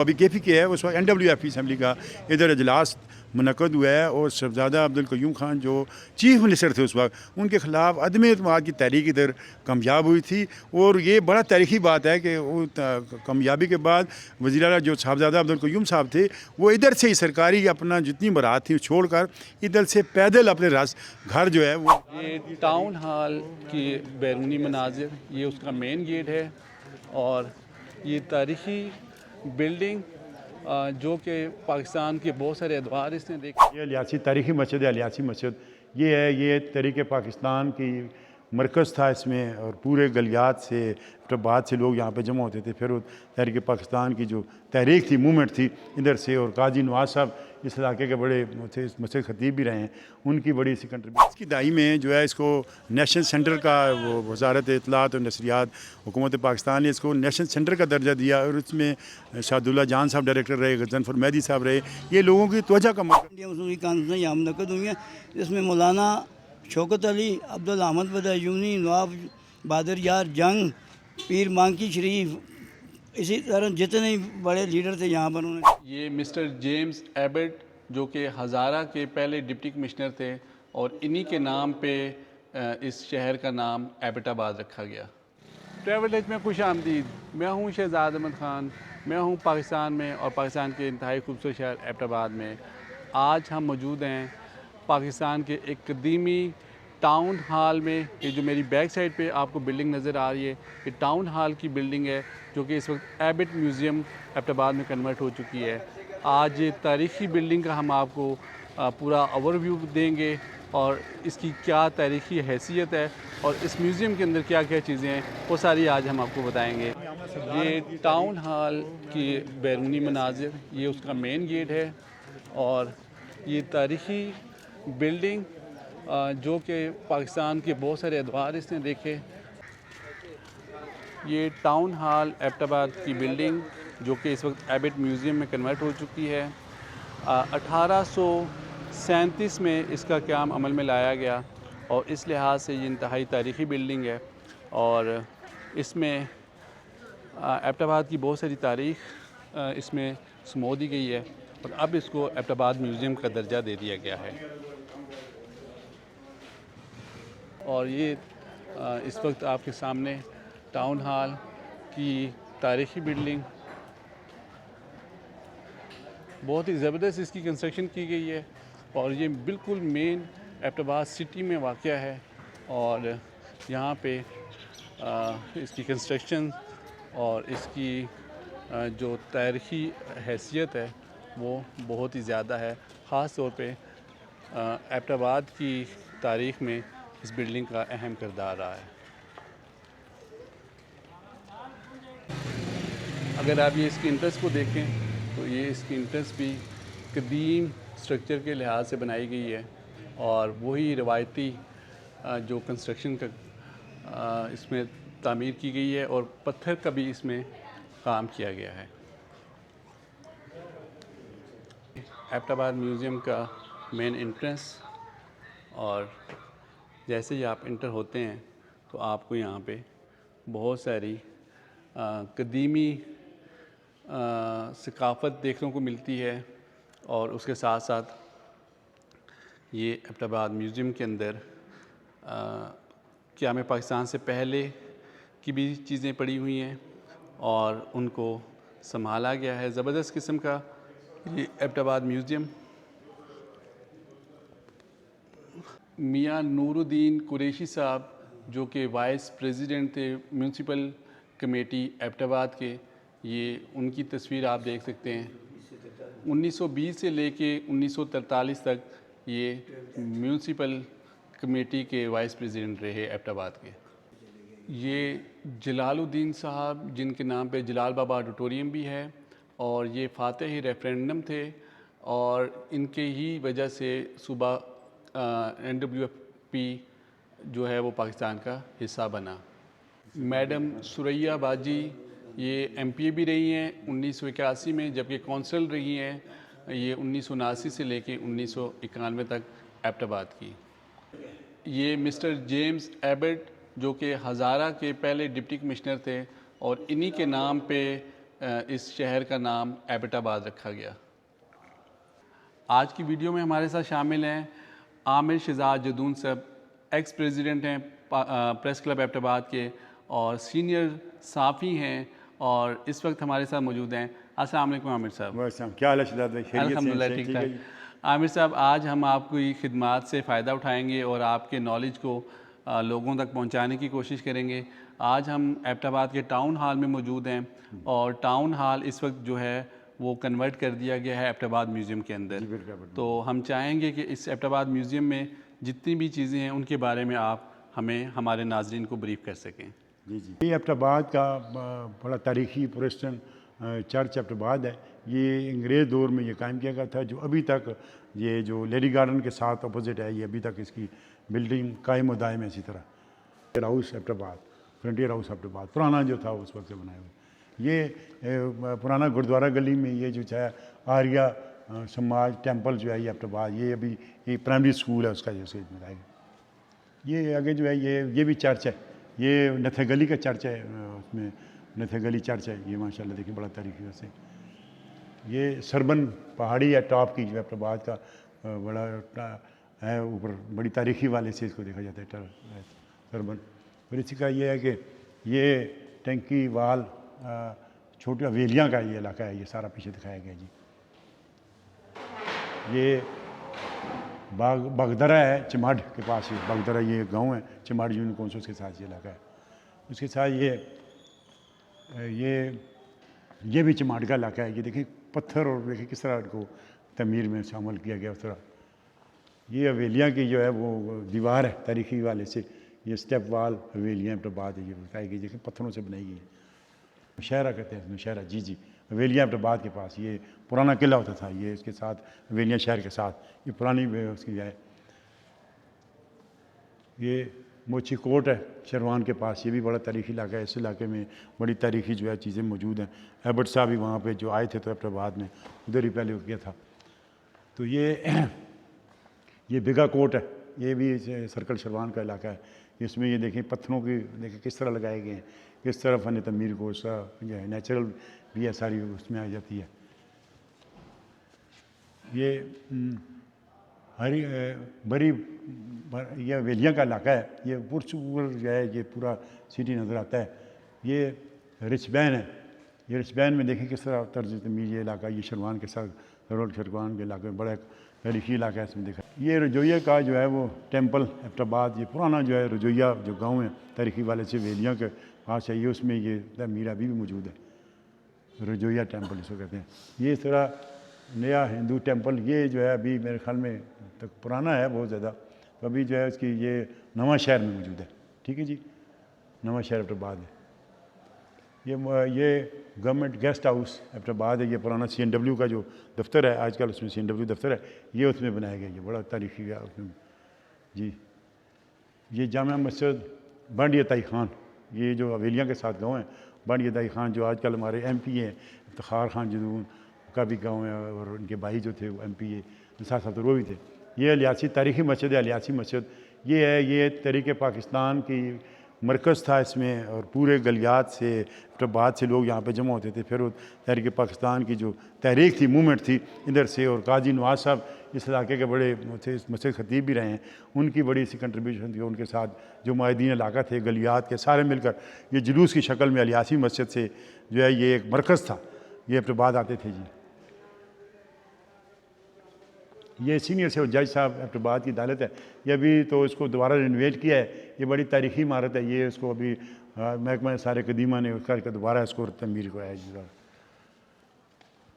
ابھی کے پی کے ہے اس وقت NWF اسمبلی کا ادھر اجلاس منعقد ہوا ہے اور شہزادہ عبدالقیوم خان جو چیف منسٹر تھے اس وقت ان کے خلاف عدم اعتماد کی تحریک ادھر کامیاب ہوئی تھی اور یہ بڑا تاریخی بات ہے کہ وہ کامیابی کے بعد وزیر اعلیٰ جو صاحبزادہ عبدالقیوم صاحب تھے وہ ادھر سے ہی سرکاری اپنا جتنی برات تھی چھوڑ کر ادھر سے پیدل اپنے گھر جو ہے وہ یہ ٹاؤن ہال کی بیرونی مناظر یہ اس کا مین گیٹ ہے اور یہ تاریخی بلڈنگ جو کہ پاکستان کے بہت سارے ادوار اس نے دیکھے. یہ الیاسی تاریخی مسجد ہے الیاسی مسجد یہ ہے یہ تحریک پاکستان کی مرکز تھا اس میں اور پورے گلیات سے بعد سے لوگ یہاں پہ جمع ہوتے تھے. پھر وہ تحریک پاکستان کی جو تحریک تھی موومنٹ تھی ادھر سے اور قاضی نواز صاحب اس علاقے کے بڑے مسجد خطیب بھی رہے ہیں ان کی بڑی سی کنٹریبیوشن. اس کی دہائی میں جو ہے اس کو نیشنل سینٹر کا وہ وزارت اطلاعات اور نشریات حکومت پاکستان نے اس کو نیشنل سینٹر کا درجہ دیا اور اس میں شاہد اللہ جان صاحب ڈائریکٹر رہے غضنفر مہدی صاحب رہے یہ لوگوں کی توجہ کا اصولی کانفرنس یہاں منعقد ہوئی ہیں جس میں مولانا شوکت علی عبدالاحمد بدایونی نواب بہادر یار جنگ پیر مانکی شریف اسی طرح جتنے بڑے لیڈر تھے یہاں پر انہوں نے. یہ مسٹر جیمز ایبٹ جو کہ ہزارہ کے پہلے ڈپٹی کمشنر تھے اور انہی کے نام پہ اس شہر کا نام ایبٹ آباد رکھا گیا. ٹریول ایج میں خوش آمدید. میں ہوں شہزاد احمد خان. میں ہوں پاکستان میں اور پاکستان کے انتہائی خوبصورت شہر ایبٹ آباد میں. آج ہم موجود ہیں پاکستان کے ایک قدیمی ٹاؤن ہال میں. یہ جو میری بیک سائڈ پہ آپ کو بلڈنگ نظر آ رہی ہے یہ ٹاؤن ہال کی بلڈنگ ہے جو کہ اس وقت ایبٹ میوزیم ایبٹ آباد میں کنورٹ ہو چکی ہے. آج تاریخی بلڈنگ کا ہم آپ کو پورا اوور ویو دیں گے اور اس کی کیا تاریخی حیثیت ہے اور اس میوزیم کے اندر کیا کیا چیزیں ہیں وہ ساری آج ہم آپ کو بتائیں گے. یہ ٹاؤن ہال کی بیرونی مناظر یہ اس کا مین گیٹ ہے اور یہ تاریخی بلڈنگ جو کہ پاکستان کے بہت سارے ادوار اس نے دیکھے. یہ ٹاؤن ہال ایبٹ آباد کی بلڈنگ جو کہ اس وقت ایبٹ میوزیم میں کنورٹ ہو چکی ہے. 1837 میں اس کا قیام عمل میں لایا گیا اور اس لحاظ سے یہ انتہائی تاریخی بلڈنگ ہے اور اس میں ایبٹ آباد کی بہت ساری تاریخ اس میں سمو دی گئی ہے اور اب اس کو ایبٹ آباد میوزیم کا درجہ دے دیا گیا ہے. اور یہ اس وقت آپ کے سامنے ٹاؤن ہال کی تاریخی بلڈنگ بہت ہی زبردست اس کی کنسٹرکشن کی گئی ہے اور یہ بالکل مین ایبٹ آباد سٹی میں واقع ہے اور یہاں پہ اس کی کنسٹرکشن اور اس کی جو تاریخی حیثیت ہے وہ بہت ہی زیادہ ہے. خاص طور پہ ایبٹ آباد کی تاریخ میں اس بلڈنگ کا اہم کردار رہا ہے. اگر آپ یہ اس کی انٹرس کو دیکھیں تو یہ اس کی انٹرس بھی قدیم سٹرکچر کے لحاظ سے بنائی گئی ہے اور وہی روایتی جو کنسٹرکشن کا اس میں تعمیر کی گئی ہے اور پتھر کا بھی اس میں کام کیا گیا ہے. ایبٹ آباد میوزیم کا مین انٹرنس اور جیسے ہی آپ انٹر ہوتے ہیں تو آپ کو یہاں پہ بہت ساری قدیمی ثقافت دیکھنے کو ملتی ہے اور اس کے ساتھ ساتھ یہ ایبٹ آباد میوزیم کے اندر قیام پاکستان سے پہلے کی بھی چیزیں پڑی ہوئی ہیں اور ان کو سنبھالا گیا ہے. زبردست قسم کا یہ ایبٹ آباد میوزیم. میاں نور الدین قریشی صاحب جو کہ وائس پریزیڈنٹ تھے میونسپل کمیٹی ایبٹ آباد کے یہ ان کی تصویر آپ دیکھ سکتے ہیں. 1920 سے لے کے 1943 تک یہ میونسپل کمیٹی کے وائس پریزیڈنٹ رہے ایبٹ آباد کے. یہ جلال الدین صاحب جن کے نام پہ جلال بابا آڈیٹوریم بھی ہے اور یہ فاتح ریفرینڈم تھے اور ان کے ہی وجہ سے صوبہ NWP جو ہے وہ پاکستان کا حصہ بنا. میڈم سریا باجی یہ MPA بھی رہی ہیں 1981 میں جبکہ کونسل رہی ہیں یہ 1979 سے لے کے 1991 تک ایبٹ آباد کی. یہ مسٹر جیمز ایبٹ جو کہ ہزارہ کے پہلے ڈپٹی کمشنر تھے اور انہی کے نام پہ اس شہر کا نام ایبٹ آباد رکھا گیا۔ آج کی ویڈیو میں ہمارے ساتھ شامل ہیں عامر شہزاد جدون صاحب، ایکس پریزیڈنٹ ہیں پریس کلب ایبٹ آباد کے اور سینئر صحافی ہیں، اور اس وقت ہمارے ساتھ موجود ہیں۔ السلام علیکم عامر صاحب۔ ویسے کیا حال ہے شہزاد بھائی؟ خیریت سے؟ الحمدللہ ٹھیک ٹھاک۔ عامر صاحب، آج ہم آپ کی خدمات سے فائدہ اٹھائیں گے اور آپ کے نالج کو لوگوں تک پہنچانے کی کوشش کریں گے۔ آج ہم ایبٹ آباد کے ٹاؤن ہال میں موجود ہیں، اور ٹاؤن ہال اس وقت جو ہے وہ کنورٹ کر دیا گیا ہے ایبٹ آباد میوزیم کے اندر۔ تو ہم چاہیں گے کہ اس ایبٹ آباد میوزیم میں جتنی بھی چیزیں ہیں ان کے بارے میں آپ ہمیں ہمارے ناظرین کو بریف کر سکیں۔ جی یہ ایبٹ آباد کا بڑا تاریخی پرسٹن چرچ ایبٹ آباد ہے۔ یہ انگریز دور میں یہ قائم کیا گیا تھا، جو ابھی تک یہ جو لیڈی گارڈن کے ساتھ اپوزٹ ہے، یہ ابھی تک اس کی بلڈنگ قائم و دائم ہے اسی طرح۔ ہاؤس ایبٹ آباد، فرنٹیئر ہاؤس ایبٹ آباد پرانا جو تھا اس وقت سے بنایا ہوا۔ یہ پرانا گردوارہ گلی میں یہ جو ہے آریہ سماج ٹیمپل جو ہے یہ ایبٹ آباد، یہ ابھی یہ پرائمری اسکول ہے اس کا، جیسے بتائے گا۔ یہ آگے جو ہے یہ بھی چرچ ہے، یہ نتھے گلی کا چرچ ہے، اس میں نتھے گلی چرچ ہے یہ، ماشاءاللہ دیکھیں بڑا تاریخی ویسے۔ یہ سربن پہاڑی ہے ٹاپ کی جو ایبٹ آباد کا بڑا ہے اوپر، بڑی تاریخی والے سے اس کو دیکھا جاتا ہے سربن۔ پھر اسی کا یہ ہے کہ یہ ٹینکی وال چھوٹے حویلیاں کا یہ علاقہ ہے، یہ سارا پیچھے دکھایا گیا جی۔ یہ باغدرہ ہے چماڈ کے پاس، باغدرہ یہ گاؤں ہے، چماڈ یونین کونسل کے ساتھ یہ علاقہ ہے۔ اس کے ساتھ یہ بھی چماڈ کا علاقہ ہے۔ یہ دیکھیں پتھر، اور دیکھیں کس طرح کو تعمیر میں شامل کیا گیا اس طرح۔ یہ حویلیاں کی جو ہے وہ دیوار ہے تاریخی والے سے، یہ اسٹیپ وال حویلیاں ایبٹ آباد ہے، یہ بتائی گئی دیکھیں پتھروں سے بنائی گئی ہے۔ نوشہرہ کہتے ہیں، نوشہرہ جی حویلیاں ایبٹ آباد کے پاس، یہ پرانا قلعہ ہوتا تھا، یہ اس کے ساتھ حویلیاں شہر کے ساتھ، یہ پرانی اس کی ہے۔ یہ موچی کوٹ ہے شروان کے پاس، یہ بھی بڑا تاریخی علاقہ ہے۔ اس علاقے میں بڑی تاریخی جو ہے چیزیں موجود ہیں۔ ایبٹ صاحب بھی وہاں پہ جو آئے تھے تو ایبٹ آباد میں ادھر ہی پہلے کیا تھا۔ تو یہ بگا کوٹ ہے، یہ بھی سرکل شروان کا علاقہ ہے۔ اس میں یہ دیکھیں پتھروں کی دیکھیں کس طرح لگائے گئے ہیں، کس طرح فن تعمیر کو اس کا جو ہے نیچرل بھی ہے ساری اس میں آ جاتی ہے۔ یہ بڑی یہ حویلیاں کا علاقہ ہے، یہ پرسکون جو ہے یہ پورا سٹی نظر آتا ہے۔ یہ رچ بین ہے، یہ رچ بین میں دیکھیں کس طرح طرز تعمیر یہ علاقہ، یہ شروان کے ساتھ رول شروان کے علاقے میں بڑا ایک تاریخی علاقہ ہے۔ اس میں دیکھا یہ رجویہ کا جو ہے وہ ٹیمپل ایبٹ آباد، یہ پرانا جو ہے رجویہ جو گاؤں ہے تاریخی والے سے حویلیاں کے پاس ہے، یہ اس میں یہ تعمیر ابھی بھی موجود ہے، رجویہ ٹیمپل اس کو کہتے ہیں۔ یہ اس طرح نیا ہندو ٹیمپل، یہ جو ہے ابھی میرے خیال میں تک پرانا ہے بہت زیادہ، تو ابھی جو ہے اس کی یہ نواں شہر میں موجود ہے، ٹھیک ہے جی، نواں شہر ایبٹ آباد ہے۔ یہ گورنمنٹ گیسٹ ہاؤس ایبٹ آباد ہے، یہ پرانا CNW کا جو دفتر ہے آج کل، اس میں CNW دفتر ہے، یہ اس میں بنایا گیا، یہ بڑا تاریخی ہے اس میں جی۔ یہ جامع مسجد بانڈی عطائی خان، یہ جو حویلیاں کے ساتھ گاؤں ہیں، بانڈی عطائی خان جو آج کل ہمارے MP ہیں، افتخار خان جدون کا بھی گاؤں ہے، اور ان کے بھائی جو تھے وہ MP نثار صاحب وہ بھی تھے۔ یہ الیاسی تاریخی مسجد ہے، الیاسی مسجد یہ ہے، یہ تحریک پاکستان کی مرکز تھا اس میں، اور پورے گلیات سے ایبٹ آباد سے لوگ یہاں پہ جمع ہوتے تھے۔ پھر وہ تحریک پاکستان کی جو تحریک تھی، موومنٹ تھی ادھر سے، اور قاضی نواز صاحب اس علاقے کے بڑے مسجد خطیب بھی رہے ہیں، ان کی بڑی سی کنٹریبیوشن تھی۔ ان کے ساتھ جو معاہدین علاقہ تھے گلیات کے سارے مل کر یہ جلوس کی شکل میں الیاسی مسجد سے جو ہے یہ ایک مرکز تھا، یہ ایبٹ آباد آتے تھے جی۔ یہ سینئر سے جج صاحب ایبٹ آباد کی عدالت ہے، یہ ابھی تو اس کو دوبارہ رینوویٹ کیا ہے، یہ بڑی تاریخی عمارت ہے، یہ اس کو ابھی محکمہ سارے قدیمہ نے اس کا دوبارہ اس کو تعمیر کو ہے جی۔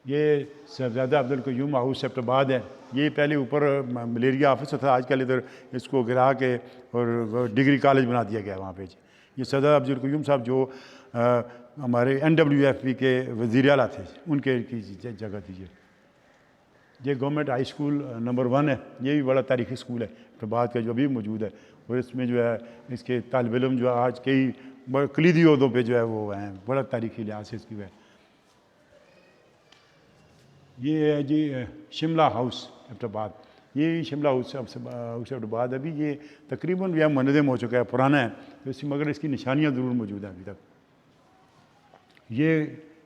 یہ صاحبزادہ عبدالقیوم ہاؤس ایبٹ آباد ہے، یہ پہلے اوپر ملیریا آفس تھا، آج کل ادھر اس کو گرا کے اور ڈگری کالج بنا دیا گیا وہاں پہ جی۔ یہ صاحبزادہ عبدالقیوم صاحب جو ہمارے NWFP کے وزیر اعلیٰ تھے، ان کے جگہ تھی یہ۔ یہ گورنمنٹ ہائی اسکول نمبر 1 ہے، یہ بھی بڑا تاریخی اسکول ہے ایبٹ آباد کا جو ابھی موجود ہے، اور اس میں جو ہے اس کے طالب علم جو آج کئی بڑے کلیدی عہدوں پہ جو ہے وہ ہیں، بڑا تاریخی لحاظ سے اس کی ہے۔ یہ ہے جی شملہ ہاؤس ایبٹ آباد، یہ شملہ ہاؤس ایبٹ آباد ابھی یہ تقریباً جو ہے منہدم ہو چکا ہے، پرانا ہے، مگر اس کی نشانیاں ضرور موجود ہیں ابھی تک۔ یہ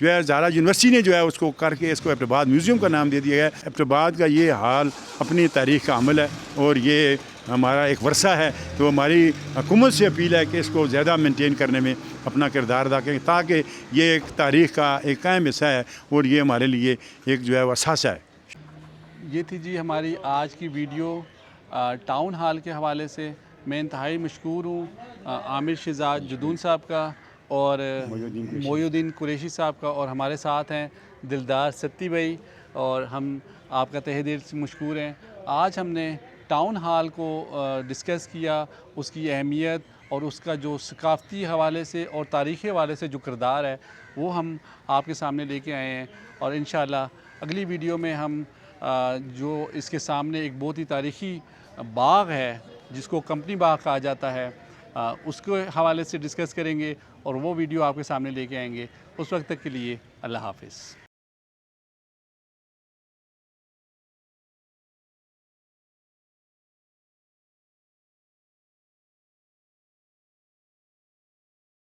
جو ہے زہرا یونیورسٹی نے جو ہے اس کو کر کے اس کو ایبٹ آباد میوزیم کا نام دے دیا گیا ہے۔ ایبٹ آباد کا یہ حال اپنی تاریخ کا عمل ہے اور یہ ہمارا ایک ورثہ ہے، تو ہماری حکومت سے اپیل ہے کہ اس کو زیادہ مینٹین کرنے میں اپنا کردار ادا کریں، تاکہ یہ ایک تاریخ کا ایک اہم حصہ ہے اور یہ ہمارے لیے ایک جو ہے وہ اثاثہ ہے۔ یہ تھی جی ہماری آج کی ویڈیو ٹاؤن ہال کے حوالے سے۔ میں انتہائی مشکور ہوں عامر شہزاد جدون صاحب کا اور محی الدین قریشی صاحب کا، اور ہمارے ساتھ ہیں دلدار ستی بھائی، اور ہم آپ کا تہہ دل سے مشکور ہیں۔ آج ہم نے ٹاؤن ہال کو ڈسکس کیا، اس کی اہمیت اور اس کا جو ثقافتی حوالے سے اور تاریخی حوالے سے جو کردار ہے وہ ہم آپ کے سامنے لے کے آئے ہیں، اور انشاءاللہ اگلی ویڈیو میں ہم جو اس کے سامنے ایک بہت ہی تاریخی باغ ہے جس کو کمپنی باغ کہا جاتا ہے، اس کے حوالے سے ڈسکس کریں گے اور وہ ویڈیو آپ کے سامنے لے کے آئیں گے۔ اس وقت تک کے لیے اللہ حافظ۔